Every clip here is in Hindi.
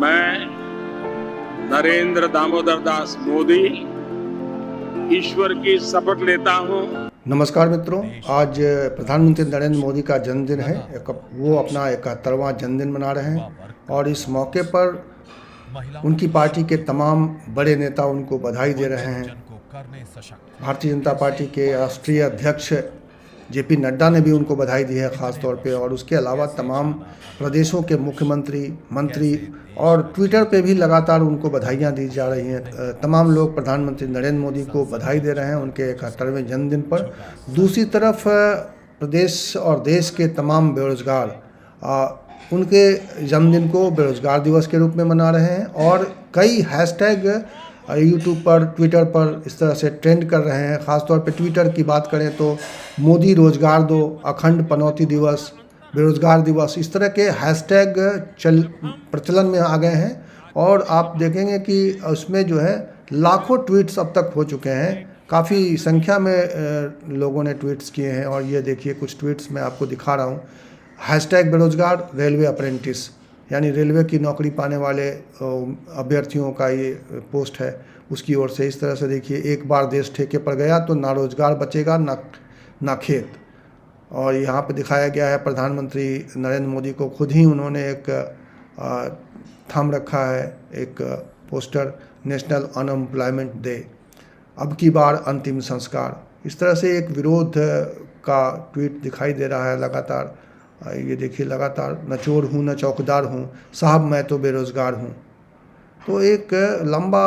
मैं नरेंद्र दामोदर दास मोदी ईश्वर की शपथ लेता हूं। नमस्कार मित्रों, आज प्रधानमंत्री नरेंद्र मोदी का जन्मदिन है। वो अपना 71वां जन्मदिन मना रहे हैं और इस मौके पर उनकी पार्टी के तमाम बड़े नेता उनको बधाई दे रहे हैं। भारतीय जनता पार्टी के राष्ट्रीय अध्यक्ष जेपी नड्डा ने भी उनको बधाई दी है ख़ास तौर पे, और उसके अलावा तमाम प्रदेशों के मुख्यमंत्री, मंत्री और ट्विटर पे भी लगातार उनको बधाइयाँ दी जा रही हैं। तमाम लोग प्रधानमंत्री नरेंद्र मोदी को बधाई दे रहे हैं उनके 71वें जन्मदिन पर। दूसरी तरफ प्रदेश और देश के तमाम बेरोजगार उनके जन्मदिन को बेरोजगार दिवस के रूप में मना रहे हैं और कई हैशटैग यूट्यूब पर, ट्विटर पर इस तरह से ट्रेंड कर रहे हैं। ख़ासतौर पे ट्विटर की बात करें तो मोदी रोजगार दो, अखंड पनौती दिवस, बेरोजगार दिवस, इस तरह के हैशटैग प्रचलन में आ गए हैं और आप देखेंगे कि उसमें जो है लाखों ट्वीट्स अब तक हो चुके हैं। काफ़ी संख्या में लोगों ने ट्वीट्स किए हैं और ये देखिए कुछ ट्वीट्स मैं आपको दिखा रहा हूँ। हैशटैग बेरोजगार रेलवे अप्रेंटिस, यानी रेलवे की नौकरी पाने वाले अभ्यर्थियों का ये पोस्ट है उसकी ओर से। इस तरह से देखिए, एक बार देश ठेके पर गया तो ना रोजगार बचेगा ना खेत। और यहाँ पे दिखाया गया है प्रधानमंत्री नरेंद्र मोदी को खुद ही उन्होंने एक थाम रखा है, एक पोस्टर, नेशनल अनएम्प्लॉयमेंट डे, अब की बार अंतिम संस्कार। इस तरह से एक विरोध का ट्वीट दिखाई दे रहा है लगातार। ये देखिए, लगातार न चोर हूँ न चौकीदार हूँ, साहब मैं तो बेरोज़गार हूँ। तो एक लंबा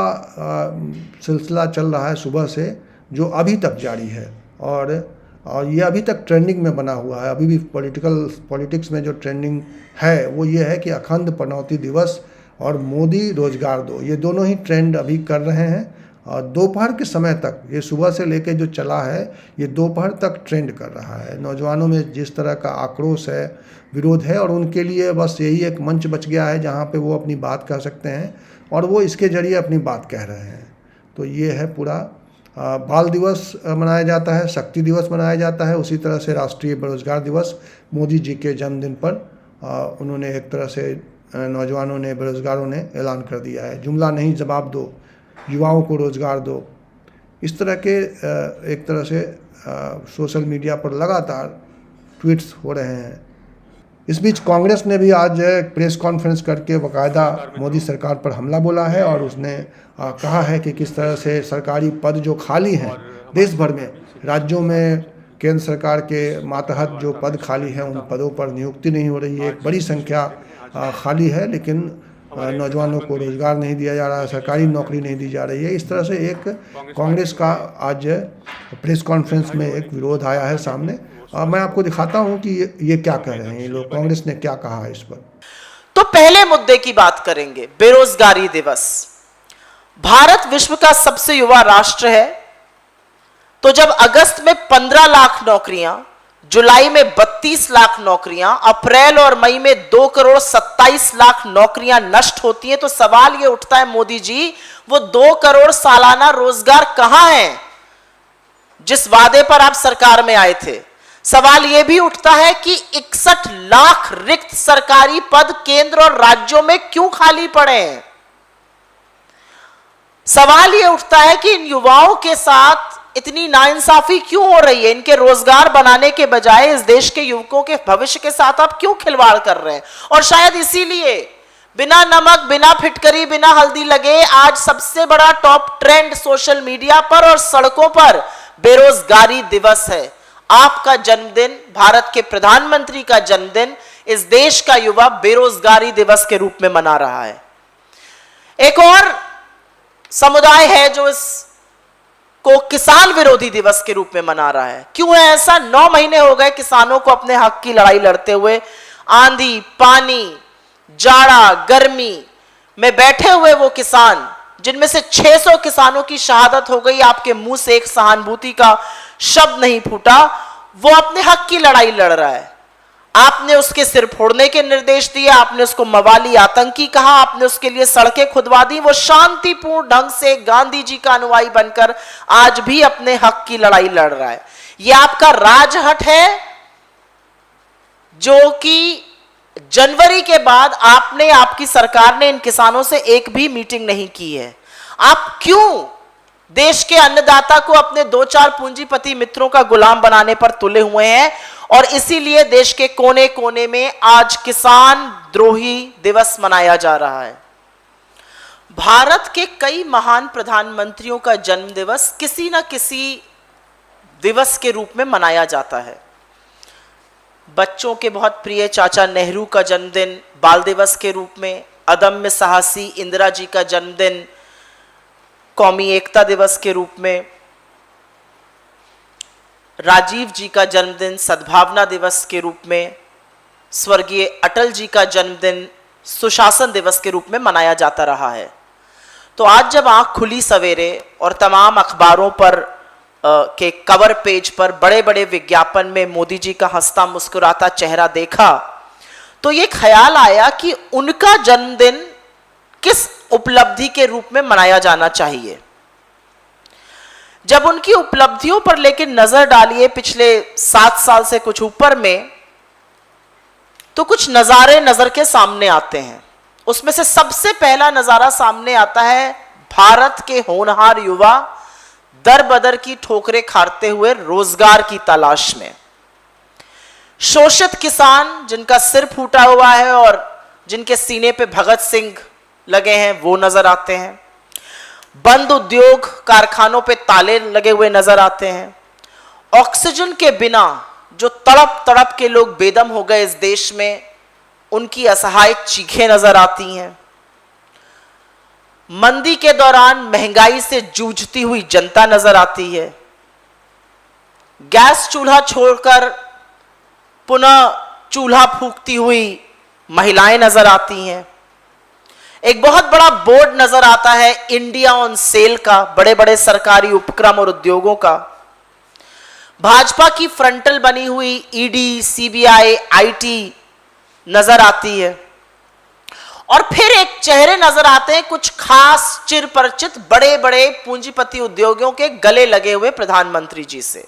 सिलसिला चल रहा है सुबह से जो अभी तक जारी है और ये अभी तक ट्रेंडिंग में बना हुआ है। अभी भी पॉलिटिक्स में जो ट्रेंडिंग है वो ये है कि अखंड पनौती दिवस और मोदी रोजगार दो, ये दोनों ही ट्रेंड अभी कर रहे हैं। और दोपहर के समय तक, ये सुबह से लेकर जो चला है ये दोपहर तक ट्रेंड कर रहा है। नौजवानों में जिस तरह का आक्रोश है, विरोध है, और उनके लिए बस यही एक मंच बच गया है जहाँ पे वो अपनी बात कह सकते हैं और वो इसके ज़रिए अपनी बात कह रहे हैं। तो ये है पूरा। बाल दिवस मनाया जाता है, शक्ति दिवस मनाया जाता है, उसी तरह से राष्ट्रीय बेरोजगार दिवस मोदी जी के जन्मदिन पर उन्होंने एक तरह से नौजवानों ने, बेरोजगारों ने ऐलान कर दिया है, जुमला नहीं जवाब दो, युवाओं को रोज़गार दो। इस तरह के एक तरह से सोशल मीडिया पर लगातार ट्वीट्स हो रहे हैं। इस बीच कांग्रेस ने भी आज प्रेस कॉन्फ्रेंस करके बाकायदा मोदी सरकार पर हमला बोला है और उसने कहा है कि किस तरह से सरकारी पद जो खाली हैं देश भर में, राज्यों में केंद्र सरकार के मातहत जो पद खाली हैं उन पदों पर नियुक्ति नहीं हो रही है। एक बड़ी संख्या खाली है लेकिन नौजवानों को रोज़गार नहीं दिया जा रहा है, सरकारी नौकरी नहीं दी जा रही है। इस तरह से एक कांग्रेस का आज प्रेस कॉन्फ्रेंस में एक विरोध आया है सामने। मैं आपको दिखाता हूं कि ये क्या कह रहे हैं ये लोग, कांग्रेस ने क्या कहा है इस पर। तो पहले मुद्दे की बात करेंगे, बेरोजगारी दिवस। भारत विश्व का सबसे युवा राष्ट्र है, तो जब अगस्त में 15 लाख नौकरियां, जुलाई में 32 लाख नौकरियां, अप्रैल और मई में 2 करोड़ 27 लाख नौकरियां नष्ट होती हैं, तो सवाल यह उठता है, मोदी जी वो 2 करोड़ सालाना रोजगार कहां है जिस वादे पर आप सरकार में आए थे? सवाल यह भी उठता है कि 61 लाख रिक्त सरकारी पद केंद्र और राज्यों में क्यों खाली पड़े हैं? सवाल यह उठता है कि इन युवाओं के साथ इतनी नाइंसाफी क्यों हो रही है? इनके रोजगार बनाने के बजाय इस देश के युवकों के भविष्य के साथ आप क्यों खिलवाड़ कर रहे हैं? और शायद इसीलिए बिना नमक, बिना फिटकरी, बिना हल्दी लगे आज सबसे बड़ा टॉप ट्रेंड सोशल मीडिया पर और सड़कों पर बेरोजगारी दिवस है। आपका जन्मदिन, भारत के प्रधानमंत्री का जन्मदिन, इस देश का युवा बेरोजगारी दिवस के रूप में मना रहा है। एक और समुदाय है जो इस को किसान विरोधी दिवस के रूप में मना रहा है। क्यों है ऐसा? 9 महीने हो गए किसानों को अपने हक की लड़ाई लड़ते हुए। आंधी, पानी, जाड़ा, गर्मी में बैठे हुए वो किसान, जिनमें से 600 किसानों की शहादत हो गई, आपके मुंह से एक सहानुभूति का शब्द नहीं फूटा, वो अपने हक की लड़ाई लड़ रहा है। आपने उसके सिर फोड़ने के निर्देश दिए, आपने उसको मवाली आतंकी कहा, आपने उसके लिए सड़कें खुदवा दी। वो शांतिपूर्ण ढंग से गांधी जी का अनुयायी बनकर आज भी अपने हक की लड़ाई लड़ रहा है। ये आपका राजहट है जो कि जनवरी के बाद आपने, आपकी सरकार ने इन किसानों से एक भी मीटिंग नहीं की है। आप क्यों देश के अन्नदाता को अपने 2-4 पूंजीपति मित्रों का गुलाम बनाने पर तुले हुए हैं? और इसीलिए देश के कोने कोने में आज किसान द्रोही दिवस मनाया जा रहा है। भारत के कई महान प्रधानमंत्रियों का जन्म दिवस किसी न किसी दिवस के रूप में मनाया जाता है। बच्चों के बहुत प्रिय चाचा नेहरू का जन्मदिन बाल दिवस के रूप में, अदम्य साहसी इंदिरा जी का जन्मदिन कौमी एकता दिवस के रूप में, राजीव जी का जन्मदिन सद्भावना दिवस के रूप में, स्वर्गीय अटल जी का जन्मदिन सुशासन दिवस के रूप में मनाया जाता रहा है। तो आज जब आंख खुली सवेरे और तमाम अखबारों पर के कवर पेज पर बड़े बड़े विज्ञापन में मोदी जी का हंसता मुस्कुराता चेहरा देखा, तो ये ख्याल आया कि उनका जन्मदिन किस उपलब्धि के रूप में मनाया जाना चाहिए। जब उनकी उपलब्धियों पर लेकिन नजर डालिए पिछले 7 साल से कुछ ऊपर में, तो कुछ नजारे नजर के सामने आते हैं। उसमें से सबसे पहला नजारा सामने आता है भारत के होनहार युवा दर बदर की ठोकरें खाते हुए रोजगार की तलाश में। शोषित किसान जिनका सिर फूटा हुआ है और जिनके सीने पे भगत सिंह लगे हैं वो नजर आते हैं। बंद उद्योग कारखानों पे ताले लगे हुए नजर आते हैं। ऑक्सीजन के बिना जो तड़प तड़प के लोग बेदम हो गए इस देश में, उनकी असहाय चीखें नजर आती हैं। मंदी के दौरान महंगाई से जूझती हुई जनता नजर आती है। गैस चूल्हा छोड़कर पुनः चूल्हा फूंकती हुई महिलाएं नजर आती हैं। एक बहुत बड़ा बोर्ड नजर आता है इंडिया ऑन सेल का, बड़े बड़े सरकारी उपक्रम और उद्योगों का। भाजपा की फ्रंटल बनी हुई ईडी, सीबीआई, आईटी नजर आती है। और फिर एक चेहरे नजर आते हैं कुछ खास चिर परिचित बड़े बड़े पूंजीपति उद्योगियों के गले लगे हुए प्रधानमंत्री जी से।